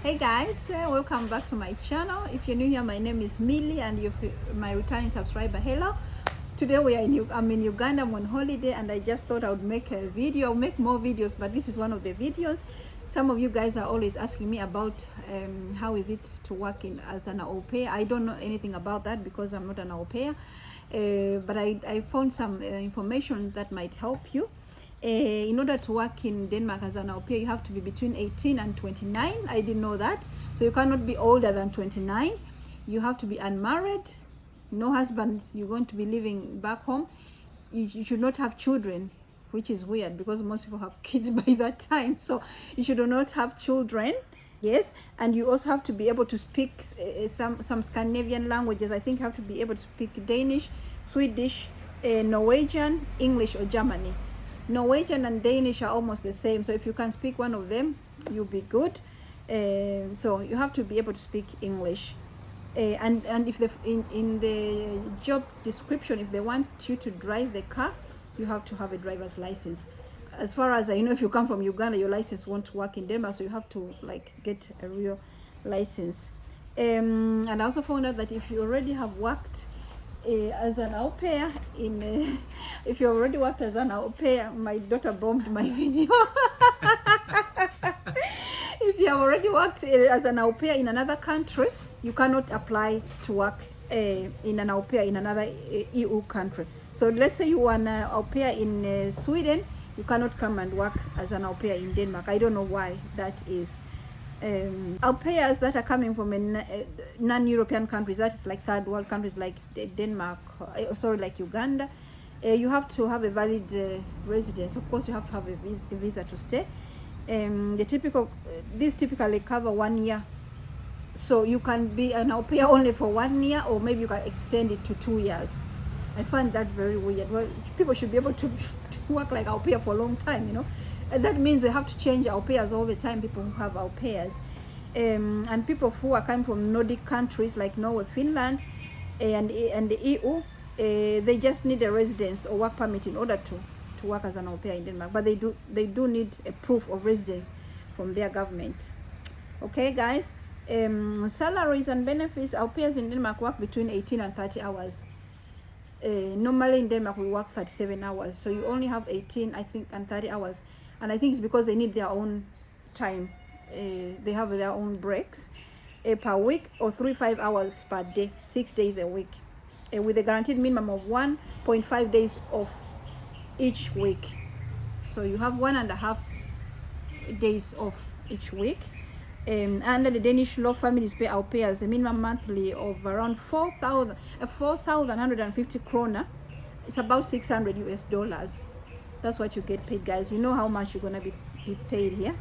Hey guys, welcome back to my channel. If you're new here, my name is Millie and you're my returning subscriber. Hello. Today I'm in Uganda. I'm on holiday and I just thought I would make a video. I'll make more videos, but this is one of the videos. Some of you guys are always asking me about how is it to work as an au pair. I don't know anything about that because I'm not an au pair, but I found some information that might help you. In order to work in Denmark as an au pair, you have to be between 18 and 29. I didn't know that. So you cannot be older than 29. You have to be unmarried, no husband. You're going to be living back home. You should not have children, which is weird because most people have kids by that time. So you should not have children. Yes, and you also have to be able to speak some Scandinavian languages. I think you have to be able to speak Danish, Swedish, Norwegian, English, or Germany. Norwegian and Danish are almost the same, so if you can speak one of them, you'll be good. So you have to be able to speak English. And if in the job description, if they want you to drive the car, you have to have a driver's license. As far as I know, if you come from Uganda, your license won't work in Denmark, so you have to get a real license. And I also found out that if you already have worked as an au pair if you already worked as an au pair, my daughter bombed my video. If you have already worked as an au pair in another country, you cannot apply to work in an au pair in another EU country. So let's say you are an au pair in Sweden, you cannot come and work as an au pair in Denmark. I don't know why that is. Au pairs that are coming from non-European countries, that is like third world countries like Denmark, like Uganda, you have to have a valid residence. Of course, you have to have a visa to stay. These typically cover 1 year, so you can be an au pair only for 1 year, or maybe you can extend it to 2 years. I find that very weird. Well, people should be able to work like au pair for a long time, you know. And that means they have to change au pairs all the time, people who have au pairs. And people who are coming from Nordic countries like Norway, Finland, and the EU, they just need a residence or work permit in order to work as an au pair in Denmark. But they do need a proof of residence from their government. Okay, guys. Salaries and benefits. Au pairs in Denmark work between 18 and 30 hours. Normally in Denmark we work 37 hours, so you only have 18, I think, and 30 hours. And I think it's because they need their own time. They have their own breaks per week, or 5 hours per day, 6 days a week, with a guaranteed minimum of 1.5 days off each week. So you have 1.5 days off each week. Under the Danish law, families pay au pairs a minimum monthly of around 4,150 kroner. It's about $600 US. That's what you get paid, guys. You know how much you're gonna be paid here.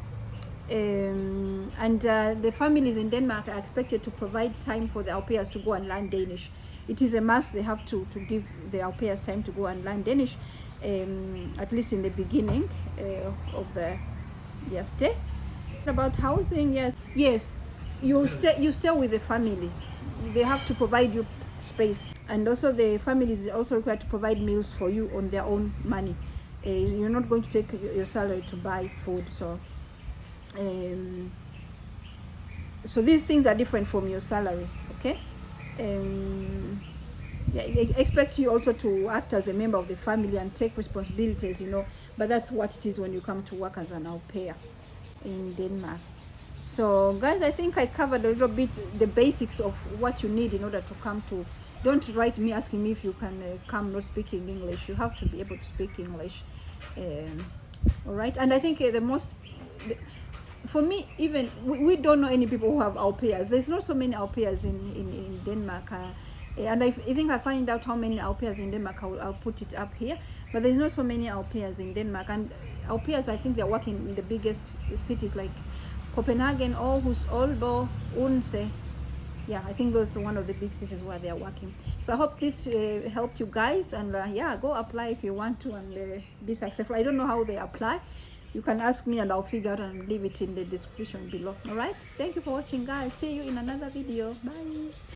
The families in Denmark are expected to provide time for the au pairs to go and learn Danish. It is a must. They have to give the au pairs time to go and learn Danish, at least in the beginning of their stay. About housing, yes, you stay with the family. They have to provide you space, and also the family is also required to provide meals for you on their own money. You're not going to take your salary to buy food, so these things are different from your salary. Okay. I expect you also to act as a member of the family and take responsibilities, you know, but that's what it is when you come to work as an au pair in Denmark. So guys, I think I covered a little bit the basics of what you need in order to come to. Don't write me asking me if you can come not speaking English. You have to be able to speak English. All right. And I think for me, even we don't know any people who have au pairs. There's not so many au pairs in Denmark. And I think I find out how many au pairs in Denmark. I'll put it up here. But there's not so many au pairs in Denmark. And au pairs, I think they're working in the biggest cities like Copenhagen, Aarhus, Aalborg, Odense. Yeah, I think those are one of the big cities where they are working. So I hope this helped you guys. And go apply if you want to and be successful. I don't know how they apply. You can ask me and I'll figure out and leave it in the description below. All right. Thank you for watching, guys. See you in another video. Bye.